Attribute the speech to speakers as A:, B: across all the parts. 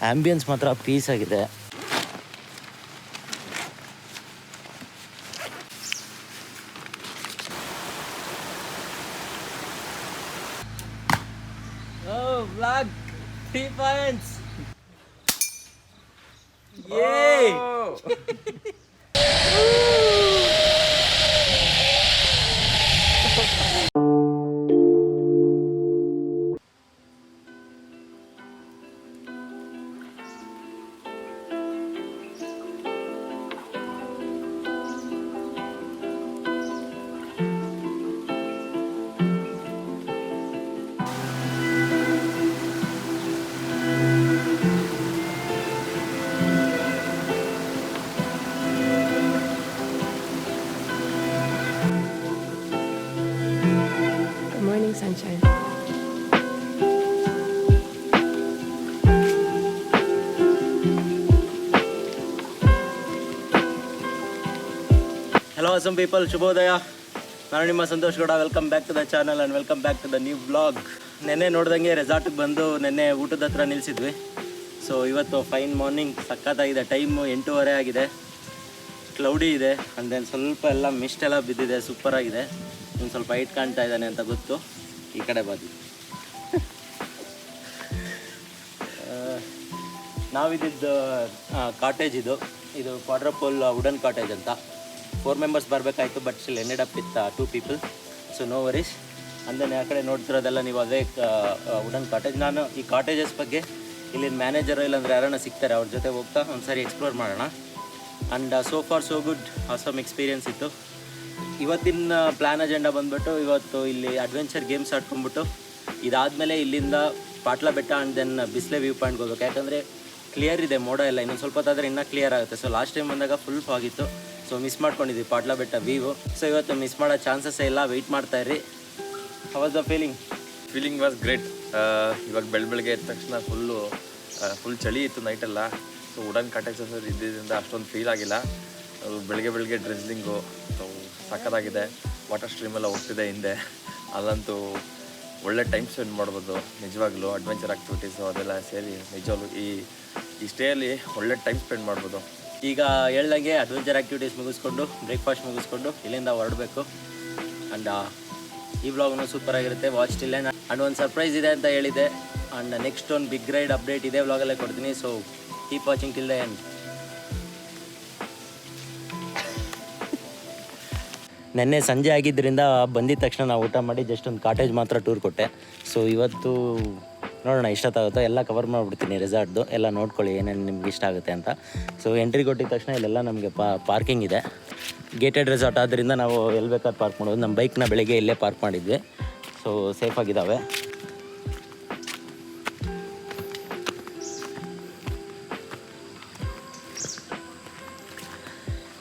A: Ambience ಮಾತ್ರ peace ಆಗಿದೆ. Vlog 3 points. Yay!
B: Sunshine.
A: Hello awesome people, ಶುಭೋದಯ. ನಾನು ನಿಮ್ಮ Santosh Gowda. Welcome back to the channel and welcome back to the new blog. ನೆನ್ನೆ ನೋಡ್ದಂಗೆ ರೆಸಾರ್ಟಿಗೆ ಬಂದು ನೆನ್ನೆ ಊಟದ ಹತ್ರ ನಿಲ್ಲಿಸಿದ್ವಿ. ಸೊ ಇವತ್ತು ಫೈನ್ ಮಾರ್ನಿಂಗ್, ಸಖತ್ತಾಗಿದೆ. ಟೈಮು 8:30 ಆಗಿದೆ. ಕ್ಲೌಡಿ ಇದೆ, ಆ್ಯಂಡ್ ದೆನ್ ಸ್ವಲ್ಪ ಎಲ್ಲ ಮಿಸ್ಟ್ ಎಲ್ಲ ಬಿದ್ದಿದೆ. ಸೂಪರಾಗಿದೆ. ಇನ್ನು ಸ್ವಲ್ಪ ಹೈಟ್ ಕಾಣ್ತಾ ಇದ್ದಾನೆ ಅಂತ ಗೊತ್ತು. ಈ ಕಡೆ ಬಂದು ನಾವಿದ್ದು ಕಾಟೇಜ್ ಇದು ಕ್ವಾಡ್ರಪೋಲ್ ವುಡನ್ ಕಾಟೇಜ್ ಅಂತ. 4 ಮೆಂಬರ್ಸ್ ಬರಬೇಕಾಯ್ತು, but still ended up with 2 people. So no worries. ಅಂದರೆ ಆ ಕಡೆ ನೋಡ್ತಿರೋದೆಲ್ಲ ನೀವು ಅದೇ ವುಡನ್ ಕಾಟೇಜ್. ನಾನು ಈ ಕಾಟೇಜಸ್ ಬಗ್ಗೆ ಇಲ್ಲಿನ ಮ್ಯಾನೇಜರು ಇಲ್ಲಾಂದರೆ ಯಾರನ್ನ ಸಿಗ್ತಾರೆ ಅವ್ರ ಜೊತೆ ಹೋಗ್ತಾ ಒಂದು ಸಾರಿ ಎಕ್ಸ್ಪ್ಲೋರ್ ಮಾಡೋಣ. And so for so good, awesome experience ಇತ್ತು. ಇವತ್ತಿನ ಪ್ಲ್ಯಾನ್ ಅಜೆಂಡಾ ಬಂದುಬಿಟ್ಟು ಇವತ್ತು ಇಲ್ಲಿ ಅಡ್ವೆಂಚರ್ ಗೇಮ್ಸ್ ಆಡ್ಕೊಂಡ್ಬಿಟ್ಟು ಇದಾದಮೇಲೆ ಇಲ್ಲಿಂದ ಪಾಟ್ಲಾ ಬೆಟ್ಟ ಆ್ಯಂಡ್ ದೆನ್ ಬಿಸ್ಲೆ ವ್ಯೂ ಪಾಯಿಂಟ್ಗೆ ಹೋಗ್ಬೇಕು. ಯಾಕಂದರೆ ಕ್ಲಿಯರ್ ಇದೆ, ಮೋಡ ಎಲ್ಲ. ಇನ್ನೊಂದು ಸ್ವಲ್ಪ ಹೊತ್ತಾದರೆ ಇನ್ನೂ ಕ್ಲಿಯರ್ ಆಗುತ್ತೆ. ಸೊ ಲಾಸ್ಟ್ ಟೈಮ್ ಬಂದಾಗ ಫುಲ್ ಆಗಿತ್ತು. ಸೊ ಮಿಸ್ ಮಾಡ್ಕೊಂಡಿದ್ವಿ ಪಾಟ್ಲಾ ಬೆಟ್ಟ ವ್ಯೂ. ಸೊ ಇವತ್ತು ಮಿಸ್ ಮಾಡೋ ಚಾನ್ಸಸ್ಸೇ ಇಲ್ಲ. ವೆಯ್ಟ್ ಮಾಡ್ತಾಯಿರಿ. How was the
C: feeling was great. ಇವಾಗ ಬೆಳಗ್ಗೆ ಎದ್ದ ತಕ್ಷಣ ಫುಲ್ ಚಳಿ ಇತ್ತು ನೈಟೆಲ್ಲ. ಸೊ ವುಡನ್ ಕಾಟೇಜಸ್ ಇದ್ದಿದ್ದರಿಂದ ಅಷ್ಟೊಂದು ಫೀಲ್ ಆಗಿಲ್ಲ. ಬೆಳಗ್ಗೆ ಡ್ರೆಸ್ಲಿಂಗು ಸಕ್ಕತ್ತಾಗಿದೆ. ವಾಟರ್ ಸ್ಟ್ರೀಮೆಲ್ಲ ಹೋಗ್ತಿದೆ ಹಿಂದೆ. ಅಲ್ಲಂತೂ ಒಳ್ಳೆ ಟೈಮ್ ಸ್ಪೆಂಡ್ ಮಾಡ್ಬೋದು ನಿಜವಾಗ್ಲೂ. ಅಡ್ವೆಂಚರ್ ಆ್ಯಕ್ಟಿವಿಟೀಸು ಅದೆಲ್ಲ ಸೇರಿ ನಿಜವಾಗ್ಲೂ ಈ ಸ್ಟೇಯಲ್ಲಿ ಒಳ್ಳೆ ಟೈಮ್ ಸ್ಪೆಂಡ್ ಮಾಡ್ಬೋದು.
A: ಈಗ ಹೇಳ್ದಂಗೆ ಅಡ್ವೆಂಚರ್ ಆ್ಯಕ್ಟಿವಿಟೀಸ್ ಮುಗಿಸ್ಕೊಂಡು ಬ್ರೇಕ್ಫಾಸ್ಟ್ ಮುಗಿಸ್ಕೊಂಡು ಇಲ್ಲಿಂದ ಹೊರಡಬೇಕು. ಆ್ಯಂಡ್ ಈ ವ್ಲಾಗ್ನು ಸೂಪರಾಗಿರುತ್ತೆ. Watch till end. ಆ್ಯಂಡ್ ಒಂದು ಸರ್ಪ್ರೈಸ್ ಇದೆ ಅಂತ ಹೇಳಿದೆ. ಆ್ಯಂಡ್ ನೆಕ್ಸ್ಟ್ ಒಂದು ಬಿಗ್ ರೈಡ್ ಅಪ್ಡೇಟ್ ಇದೇ ವ್ಲಾಗಲ್ಲೇ ಕೊಡ್ತೀನಿ. So keep watching till the end. ನೆನ್ನೆ ಸಂಜೆ ಆಗಿದ್ದರಿಂದ ಬಂದಿದ್ದ ತಕ್ಷಣ ನಾವು ಊಟ ಮಾಡಿ ಜಸ್ಟ್ ಒಂದು ಕಾಟೇಜ್ ಮಾತ್ರ ಟೂರ್ ಕೊಟ್ಟೆ. ಸೊ ಇವತ್ತು ನೋಡೋಣ ಎಷ್ಟೊತ್ತಾಗುತ್ತೋ ಎಲ್ಲ ಕವರ್ ಮಾಡಿಬಿಡ್ತೀನಿ. ರೆಸಾರ್ಟ್ದು ಎಲ್ಲ ನೋಡ್ಕೊಳ್ಳಿ ಏನೇನು ನಿಮ್ಗೆ ಇಷ್ಟ ಆಗುತ್ತೆ ಅಂತ. ಸೊ ಎಂಟ್ರಿ ಕೊಟ್ಟಿದ ತಕ್ಷಣ ಇಲ್ಲೆಲ್ಲ ನಮಗೆ ಪಾರ್ಕಿಂಗ್ ಇದೆ. ಗೇಟೆಡ್ ರೆಸಾರ್ಟ್ ಆದ್ದರಿಂದ ನಾವು ಎಲ್ಲಿ ಬೇಕಾದ್ರೂ ಪಾರ್ಕ್ ಮಾಡ್ಬೋದು. ನಮ್ಮ ಬೈಕ್ನ ಬೆಳಗ್ಗೆ ಇಲ್ಲೇ ಪಾರ್ಕ್ ಮಾಡಿದ್ವಿ. ಸೊ ಸೇಫಾಗಿದ್ದಾವೆ.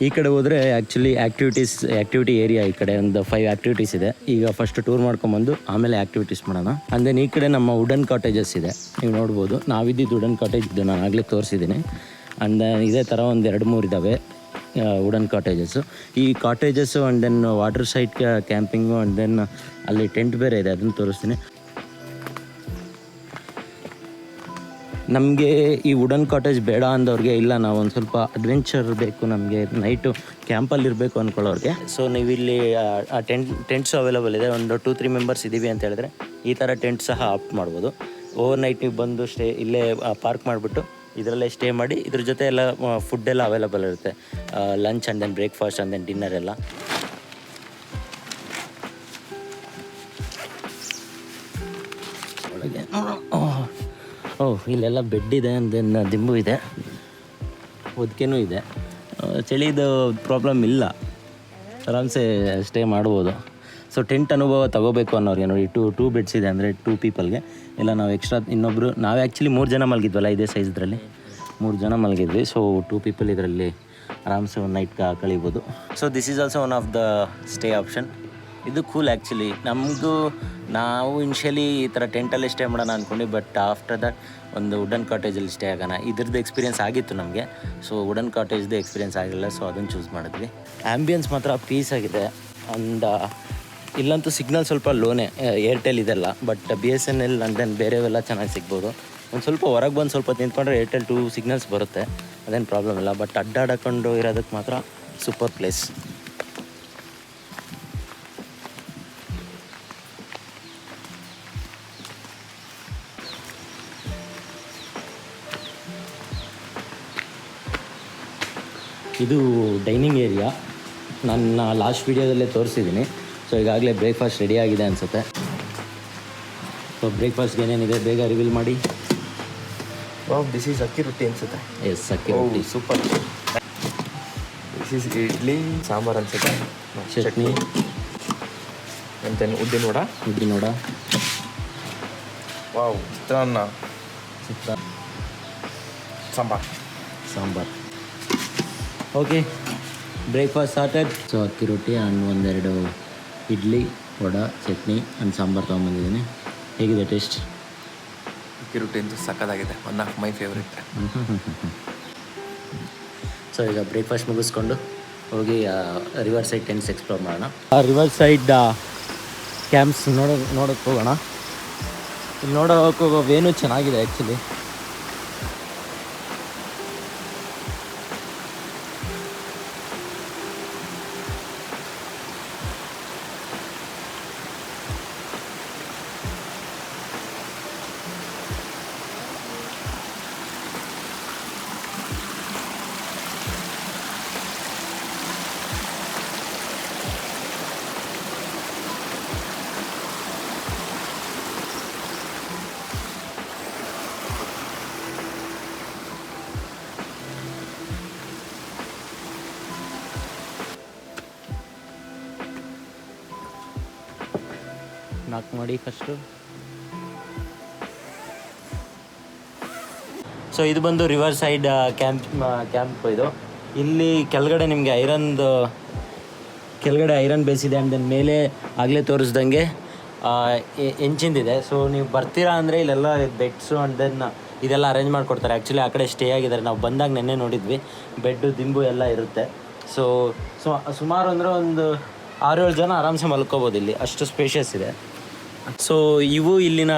A: ಈ ಕಡೆ ಹೋದರೆ ಆ್ಯಕ್ಚುಲಿ ಆ್ಯಕ್ಟಿವಿಟಿ ಏರಿಯಾ. ಈ ಕಡೆ ಒಂದು 5 ಆ್ಯಕ್ಟಿವಿಟೀಸ್ ಇದೆ. ಈಗ ಫಸ್ಟ್ ಟೂರ್ ಮಾಡ್ಕೊಂಬಂದು ಆಮೇಲೆ ಆ್ಯಕ್ಟಿವಿಟೀಸ್ ಮಾಡೋಣ. ಅಂದೇನು ಈ ಕಡೆ ನಮ್ಮ ವುಡನ್ ಕಾಟೇಜಸ್ ಇದೆ, ನೀವು ನೋಡ್ಬೋದು. ನಾವಿದ್ದಿದ್ದು ವುಡನ್ ಕಾಟೇಜ್ ಇದು ನಾನು ಆಗಲೇ ತೋರಿಸಿದ್ದೀನಿ. ಆ್ಯಂಡ್ ಇದೇ ಥರ ಒಂದು 2-3 ಇದ್ದಾವೆ ವುಡನ್ ಕಾಟೇಜಸ್ಸು. ಈ cottages and then water side camping and then ಅಲ್ಲಿ ಟೆಂಟ್ ಬೇರೆ ಇದೆ, ಅದನ್ನು ತೋರಿಸ್ತೀನಿ. ನಮಗೆ ಈ ವುಡನ್ ಕಾಟೇಜ್ ಬೇಡ ಅಂದವ್ರಿಗೆ, ಇಲ್ಲ ನಾವು ಒಂದು ಸ್ವಲ್ಪ ಅಡ್ವೆಂಚರ್ ಬೇಕು, ನಮಗೆ ನೈಟು ಕ್ಯಾಂಪಲ್ಲಿ ಇರಬೇಕು ಅಂದ್ಕೊಳ್ಳೋರಿಗೆ, ಸೊ ನೀವು ಇಲ್ಲಿ ಟೆಂಟ್ಸು ಅವೈಲೇಬಲ್ ಇದೆ. ಒಂದು 2-3 ಮೆಂಬರ್ಸ್ ಇದ್ದೀವಿ ಅಂತ ಹೇಳಿದ್ರೆ ಈ ಥರ ಟೆಂಟ್ ಸಹ ಆಪ್ಟ್ ಮಾಡ್ಬೋದು. ಓವರ್ ನೈಟ್ ನೀವು ಬಂದು ಇಲ್ಲೇ ಪಾರ್ಕ್ ಮಾಡಿಬಿಟ್ಟು ಇದರಲ್ಲೇ ಸ್ಟೇ ಮಾಡಿ, ಇದ್ರ ಜೊತೆ ಎಲ್ಲ ಫುಡ್ಡೆಲ್ಲ ಅವೈಲೇಬಲ್ ಇರುತ್ತೆ. Lunch and then breakfast and then dinner ಎಲ್ಲ. ಒಳಗೆ ಇಲ್ಲೆಲ್ಲ ಬೆಡ್ ಇದೆ, ದೆನ್ ದಿಂಬು ಇದೆ, ಹೊದಿಕೆನೂ ಇದೆ. ಚಳಿದು ಪ್ರಾಬ್ಲಮ್ ಇಲ್ಲ, ಆರಾಮ್ಸೆ ಸ್ಟೇ ಮಾಡ್ಬೋದು. ಸೊ ಟೆಂಟ್ ಅನುಭವ ತೊಗೋಬೇಕು ಅನ್ನೋರಿಗೆ ನೋಡಿ, 2 ಬೆಡ್ಸ್ ಇದೆ. ಅಂದರೆ 2 ಪೀಪಲ್ಗೆ ಇಲ್ಲ ನಾವು ಎಕ್ಸ್ಟ್ರಾ ಇನ್ನೊಬ್ಬರು, ನಾವು ಆ್ಯಕ್ಚುಲಿ 3 ಜನ ಮಲಗಿದ್ವಲ್ಲ ಇದೇ ಸೈಜ್ದ್ರಲ್ಲಿ, 3 ಜನ ಮಲಗಿದ್ವಿ. ಸೊ 2 ಪೀಪಲ್ ಇದರಲ್ಲಿ ಆರಾಮ್ಸೆ ಒಂದು ನೈಟ್ ಕಳೀಬೋದು. So this is also one of the stay option. ಇದು ಕೂಲ್ ಆ್ಯಕ್ಚುಲಿ. ನಾವು ಇನ್ಷಿಯಲಿ ಈ ಥರ ಟೆಂಟಲ್ಲೇ ಸ್ಟೇ ಮಾಡೋಣ ಅಂದ್ಕೊಂಡು, ಬಟ್ ಆಫ್ಟರ್ ದಟ್ ಒಂದು ವುಡನ್ ಕಾಟೇಜಲ್ಲಿ ಸ್ಟೇ ಆಗೋಣ. ಇದ್ರದ್ದು ಎಕ್ಸ್ಪೀರಿಯೆನ್ಸ್ ಆಗಿತ್ತು ನಮಗೆ. ಸೊ ವುಡನ್ ಕಾಟೇಜ್ದು ಎಕ್ಸ್ಪೀರಿಯೆನ್ಸ್ ಆಗಿಲ್ಲ, ಸೊ ಅದನ್ನು ಚೂಸ್ ಮಾಡಿದ್ವಿ. ಆ್ಯಂಬಿಯನ್ಸ್ ಮಾತ್ರ ಪೀಸ್ ಆಗಿದೆ. ಆ್ಯಂಡ್ ಇಲ್ಲಂತೂ ಸಿಗ್ನಲ್ ಸ್ವಲ್ಪ ಲೋನೇ, ಏರ್ಟೆಲ್ ಇದೆಲ್ಲ, ಬಟ್ BSNL ಆ್ಯಂಡ್ ದೆನ್ ಬೇರೆವೆಲ್ಲ ಚೆನ್ನಾಗಿ ಸಿಗ್ಬೋದು. ಒಂದು ಸ್ವಲ್ಪ ಹೊರಗೆ ಬಂದು ಸ್ವಲ್ಪ ನಿಂತ್ಕೊಂಡ್ರೆ ಏರ್ಟೆಲ್ 2 ಸಿಗ್ನಲ್ಸ್ ಬರುತ್ತೆ, ಅದೇನು ಪ್ರಾಬ್ಲಮ್ ಇಲ್ಲ. ಬಟ್ ಅಡ್ಡಾಡಕೊಂಡು ಇರೋದಕ್ಕೆ ಮಾತ್ರ ಸೂಪರ್ ಪ್ಲೇಸ್. ಇದು ಡೈನಿಂಗ್ ಏರಿಯಾ, ನನ್ನ ಲಾಸ್ಟ್ ವೀಡಿಯೋದಲ್ಲೇ ತೋರಿಸಿದ್ದೀನಿ. ಸೊ ಈಗಾಗಲೇ ಬ್ರೇಕ್ಫಾಸ್ಟ್ ರೆಡಿ ಆಗಿದೆ ಅನಿಸುತ್ತೆ. ಸೊ ಬ್ರೇಕ್ಫಾಸ್ಟ್ಗೆ ಏನೇನಿದೆ ಬೇಗ ರಿವೀಲ್ ಮಾಡಿ.
C: ದಿಸ್ ಈಸ್ ಅಕ್ಕಿ ರೊಟ್ಟಿ ಅನ್ಸುತ್ತೆ.
A: Yes, akki roti.
C: Super. This is idli sambar ಅನ್ಸುತ್ತೆ,
A: ಚಟ್ನಿ,
C: ಮತ್ತು ಉದ್ದಿನ ವಡ.
A: ಉದ್ದಿನ vada,
C: wow, chitranna, sambar.
A: Okay, breakfast started. So akki roti and ಒಂದೆರಡು ಇಡ್ಲಿ, ವಡ, ಚಟ್ನಿ ಆ್ಯಂಡ್ ಸಾಂಬಾರು ತೊಗೊಂಬಂದಿದ್ದೀನಿ. ಹೇಗಿದೆ ಟೇಸ್ಟ್?
C: ಅಕ್ಕಿ ರೊಟ್ಟಿ ಅಂತೂ ಸಕ್ಕತ್ತಾಗಿದೆ, one of my favourite.
A: So ಈಗ ಬ್ರೇಕ್ಫಾಸ್ಟ್ ಮುಗಿಸ್ಕೊಂಡು ಹೋಗಿ ರಿವರ್ ಸೈಡ್ ಟೆಂಟ್ಸ್ ಎಕ್ಸ್ಪ್ಲೋರ್ ಮಾಡೋಣ. ರಿವರ್ ಸೈಡ್ ಕ್ಯಾಂಪ್ಸ್ ನೋಡೋಕ್ಕೆ ಹೋಗೋಣ. ಇಲ್ಲಿ ನೋಡೋಕೆ ಹೋಗೋ ವೇನು ಚೆನ್ನಾಗಿದೆ ಆ್ಯಕ್ಚುಲಿ. ನಾಲ್ಕು ಮಾಡಿ ಫಸ್ಟು. ಸೊ ಇದು ಬಂದು ರಿವರ್ ಸೈಡ್ ಕ್ಯಾಂಪ್ ಇದು. ಇಲ್ಲಿ ಕೆಳಗಡೆ ನಿಮಗೆ ಕೆಳಗಡೆ ಐರನ್ ಬೇಸಿದೆ. ಆ್ಯಂಡ್ ದೆನ್ ಮೇಲೆ ಆಗಲೇ ತೋರಿಸ್ದಂಗೆ ಎಂಚಿಂದಿದೆ. ಸೊ ನೀವು ಬರ್ತೀರಾ ಅಂದರೆ ಇಲ್ಲೆಲ್ಲ ಬೆಡ್ಸು ಆ್ಯಂಡ್ ದೆನ್ ಇದೆಲ್ಲ ಅರೇಂಜ್ ಮಾಡಿಕೊಡ್ತಾರೆ. ಆ್ಯಕ್ಚುಲಿ ಆ ಕಡೆ ಸ್ಟೇ ಆಗಿದ್ದಾರೆ, ನಾವು ಬಂದಾಗ ನೆನ್ನೆ ನೋಡಿದ್ವಿ. ಬೆಡ್ಡು ದಿಂಬು ಎಲ್ಲ ಇರುತ್ತೆ. ಸೊ ಸುಮಾರು ಅಂದರೆ ಒಂದು 6-7 ಜನ ಆರಾಮ್ಸೆ ಮಲ್ಕೋಬೋದು ಇಲ್ಲಿ, ಅಷ್ಟು ಸ್ಪೇಷಿಯಸ್ ಇದೆ. ಸೊ ಇವು ಇಲ್ಲಿನ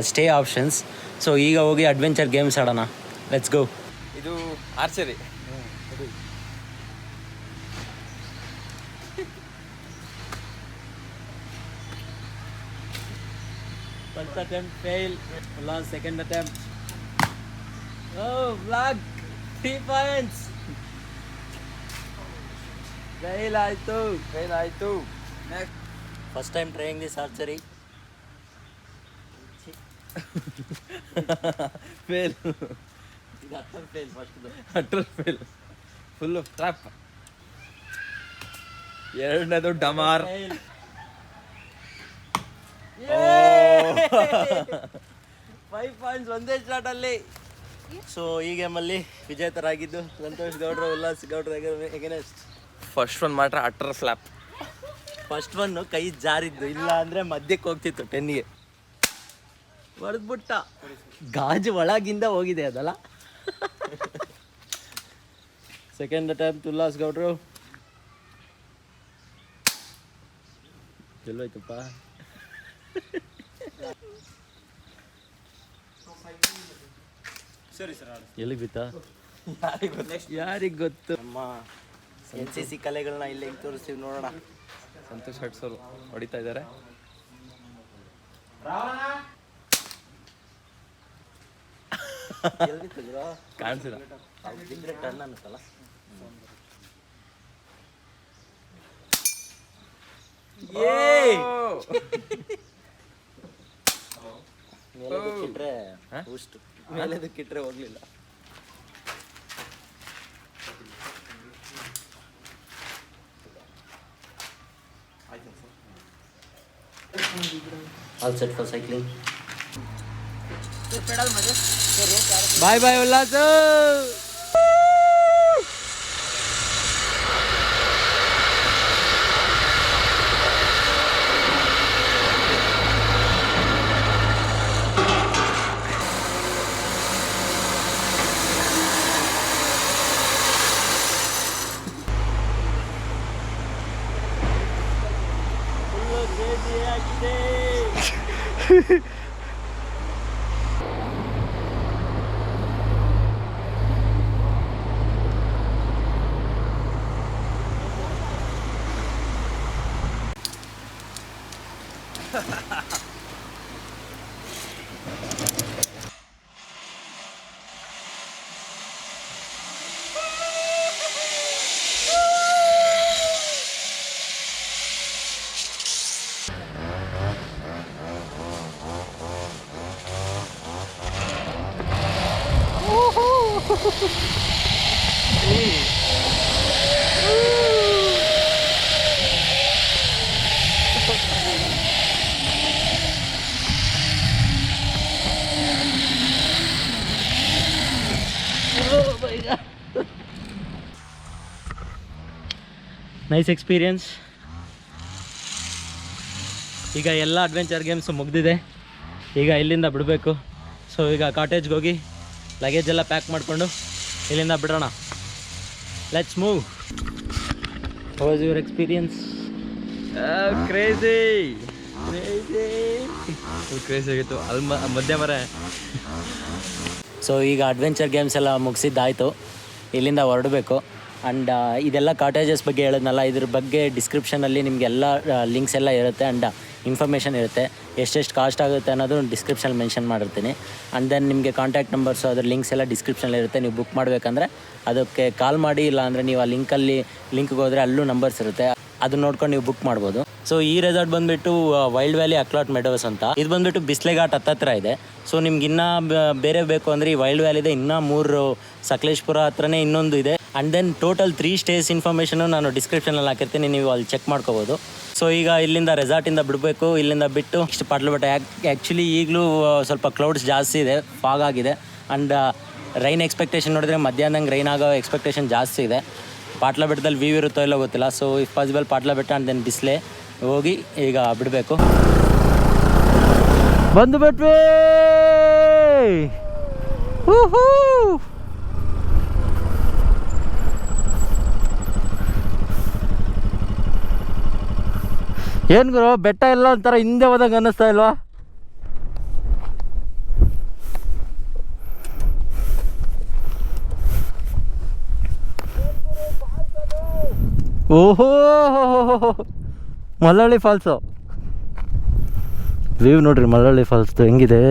A: ಸ್ಟೇ ಆಪ್ಷನ್ಸ್. ಸೊ ಈಗ ಹೋಗಿ ಅಡ್ವೆಂಚರ್ ಗೇಮ್ಸ್ ಆಡೋಣ. Let's go.
C: ಇದು archery.
A: First attempt fail, last second attempt. ಓ ಬ್ಲಾಕ್ 3 ಪಾಯಿಂಟ್ಸ್. ಫೇಲ್ ಆಯಿತು. Next first time trying this archery.
C: Fail.
A: ಇದು ಅಟೆಂಪ್ಟ್ ಫೇಲ್, ಫಸ್ಟ್ದು
C: ಅಟರ್ ಫೇಲ್, ಫುಲ್ಲು ಟ್ರ್ಯಾಪ್. ಎರಡನೇದು ಡಮಾರ್.
A: 5 ಪಾಯಿಂಟ್ಸ್ ಒಂದೇ ಶಾಟಲ್ಲಿ. ಸೊ ಈ ಗೇಮಲ್ಲಿ ವಿಜೇತರಾಗಿದ್ದು ಸಂತೋಷ್ ಗೌಡ್ರು, ಉಲ್ಲಾಸ್ ಗೌಡ್ರು ಎಗನೆಸ್ಟ್.
C: ಫಸ್ಟ್ ಒನ್ ಮಾತ್ರ ಅಟರ್ ಫ್ಲಾಪ್.
A: ಫಸ್ಟ್ ಒನ್ನು ಕೈ ಜಾರಿದ್ದು, ಇಲ್ಲ ಅಂದರೆ ಮಧ್ಯಕ್ಕೆ ಹೋಗ್ತಿತ್ತು 10ಗೆ. ಹೊಡೆದ್ಬಿಟ್ಟ, ಗಾಜು ಒಳಗಿಂದ ಹೋಗಿದೆ ಅದಲ್ಲ. ಸೆಕೆಂಡ್ ಅಟೆಂಪ್ಟ್ ಉಲ್ಲಾಸ್ ಗೌಡ್ರು. ಎಲ್ಲೋಯ್ತಪ್ಪ. ಎಲ್ಲಿಗೆ ಬಿತ್ತ ಯಾರಿಗೆ ಗೊತ್ತು. ನಮ್ಮ NCC ಕಲೆಗಳನ್ನ ಇಲ್ಲಿ ಹೆಂಗೆ ತೋರಿಸ್ತೀವಿ ನೋಡೋಣ.
C: ಸಂತೋಷ್ ಹಟ್ಸೋರು ಹೊಡಿತಾ ಇದ್ದಾರೆ. ಕಾಣಿಸಿಲ್ಲ,
A: ಟರ್ನ್ ಅನ್ನುತ್ತಲ್ಲ. ಮೇಲೆದಕ್ಕಿಟ್ರೆ ಅಷ್ಟು ಮೇಲೆದಕ್ಕಿಟ್ರೆ ಹೋಗ್ಲಿಲ್ಲ. All set for cycling. Bye bye Ullas. Nice experience. ಈಗ ಎಲ್ಲ ಅಡ್ವೆಂಚರ್ ಗೇಮ್ಸು ಮುಗ್ದಿದೆ. ಈಗ ಇಲ್ಲಿಂದ ಬಿಡಬೇಕು. ಸೊ ಈಗ ಕಾಟೇಜ್ಗೆ ಹೋಗಿ ಲಗೇಜ್ ಎಲ್ಲ ಪ್ಯಾಕ್ ಮಾಡಿಕೊಂಡು ಇಲ್ಲಿಂದ ಬಿಡೋಣ. Let's move. How was your experience?
C: Crazy ಆಗಿತ್ತು ಅಲ್ಲಿ ಮಧ್ಯ ಮರ.
A: ಸೊ ಈಗ ಅಡ್ವೆಂಚರ್ ಗೇಮ್ಸ್ ಎಲ್ಲ ಮುಗಿಸಿದ್ದಾಯಿತು. ಇಲ್ಲಿಂದ ಹೊರಡಬೇಕು. ಆ್ಯಂಡ್ ಇದೆಲ್ಲ ಕಾಟೇಜಸ್ ಬಗ್ಗೆ ಹೇಳಿದ್ನಲ್ಲ, ಇದ್ರ ಬಗ್ಗೆ ಡಿಸ್ಕ್ರಿಪ್ಷನಲ್ಲಿ ನಿಮಗೆಲ್ಲ ಲಿಂಕ್ಸ್ ಎಲ್ಲ ಇರುತ್ತೆ ಆ್ಯಂಡ್ ಇನ್ಫಾರ್ಮೇಷನ್ ಇರುತ್ತೆ. ಎಷ್ಟೆಷ್ಟು ಕಾಸ್ಟ್ ಆಗುತ್ತೆ ಅನ್ನೋದು ಡಿಸ್ಕ್ರಿಪ್ಷನ್ ಮೆನ್ಷನ್ ಮಾಡಿರ್ತೀನಿ. ಆ್ಯಂಡ್ ದೆನ್ ನಿಮಗೆ ಕಾಂಟ್ಯಾಕ್ಟ್ ನಂಬರ್ಸು ಅದ್ರ ಲಿಂಕ್ಸ್ ಎಲ್ಲ ಡಿಸ್ಕ್ರಿಪ್ಷನಲ್ಲಿ ಇರುತ್ತೆ. ನೀವು ಬುಕ್ ಮಾಡಬೇಕಂದ್ರೆ ಅದಕ್ಕೆ ಕಾಲ್ ಮಾಡಿ, ಇಲ್ಲ ಅಂದರೆ ನೀವು ಆ ಲಿಂಕ್ಗೆ ಹೋದರೆ ಅಲ್ಲೂ ನಂಬರ್ಸ್ ಇರುತ್ತೆ, ಅದನ್ನ ನೋಡ್ಕೊಂಡು ನೀವು ಬುಕ್ ಮಾಡ್ಬೋದು. ಸೊ ಈ ರೆಸಾರ್ಟ್ ಬಂದುಬಿಟ್ಟು ವೈಲ್ಡ್ ವ್ಯಾಲಿ ಅಕ್ಲಾಟ್ ಮೆಡೋಸ್ ಅಂತ. ಇದು ಬಂದುಬಿಟ್ಟು ಬಿಸ್ಲೆ ಘಾಟ್ ಹತ್ತಿರ ಇದೆ. ಸೊ ನಿಮ್ಗೆ ಇನ್ನೂ ಬೇರೆ ಬೇಕು ಅಂದರೆ ಈ ವೈಲ್ಡ್ ವ್ಯಾಲಿ ಇದೆ. ಇನ್ನೂ 3 ಸಕಲೇಶ್ಪುರ ಹತ್ರನೇ ಇನ್ನೊಂದು ಇದೆ. And then total 3 stays information ನಾನು ಡಿಸ್ಕ್ರಿಪ್ಷನಲ್ಲಿ ಹಾಕಿರ್ತೀನಿ, ನೀವು ಅಲ್ಲಿ ಚೆಕ್ ಮಾಡ್ಕೋಬೋದು. ಸೊ ಈಗ ಇಲ್ಲಿಂದ ರೆಸಾರ್ಟಿಂದ ಬಿಡಬೇಕು. ಇಲ್ಲಿಂದ ಬಿಟ್ಟು ಇಷ್ಟು ಪಾಟ್ಲಬೆಟ್ಟ. ಆ್ಯಕ್ಚುಲಿ ಈಗಲೂ ಸ್ವಲ್ಪ ಕ್ಲೌಡ್ಸ್ ಜಾಸ್ತಿ ಇದೆ, ಫಾಗ್ ಆಗಿದೆ. ಆ್ಯಂಡ್ ರೈನ್ ಎಕ್ಸ್ಪೆಕ್ಟೇಷನ್ ನೋಡಿದ್ರೆ ಮಧ್ಯಾಹ್ನಂಗೆ ರೈನ್ ಆಗೋ ಎಕ್ಸ್ಪೆಕ್ಟೇಷನ್ ಜಾಸ್ತಿ ಇದೆ. ಪಾಟ್ಲಬೆಟ್ಟದಲ್ಲಿ ವ್ಯೂ ಇರುತ್ತೋ ಇಲ್ಲೋ ಗೊತ್ತಿಲ್ಲ. So if possible Patlabetta and then Bisle ಹೋಗಿ ಈಗ ಬಿಡಬೇಕು. ಬಂದು ಬಿಟ್ವಿ. ಏನು ಗುರು, ಬೆಟ್ಟ ಎಲ್ಲ ಒಂಥರ ಹಿಂದೆ ಹೋದಂಗೆ ಅನ್ನಿಸ್ತಾ ಇಲ್ವಾ? ಓಹೋ, ಮಲ್ಲಳ್ಳಿ ಫಾಲ್ಸು ವ್ಯೂ ನೋಡ್ರಿ. ಮಲ್ಲಳ್ಳಿ ಫಾಲ್ಸ್ದು ಹೆಂಗಿದೆ.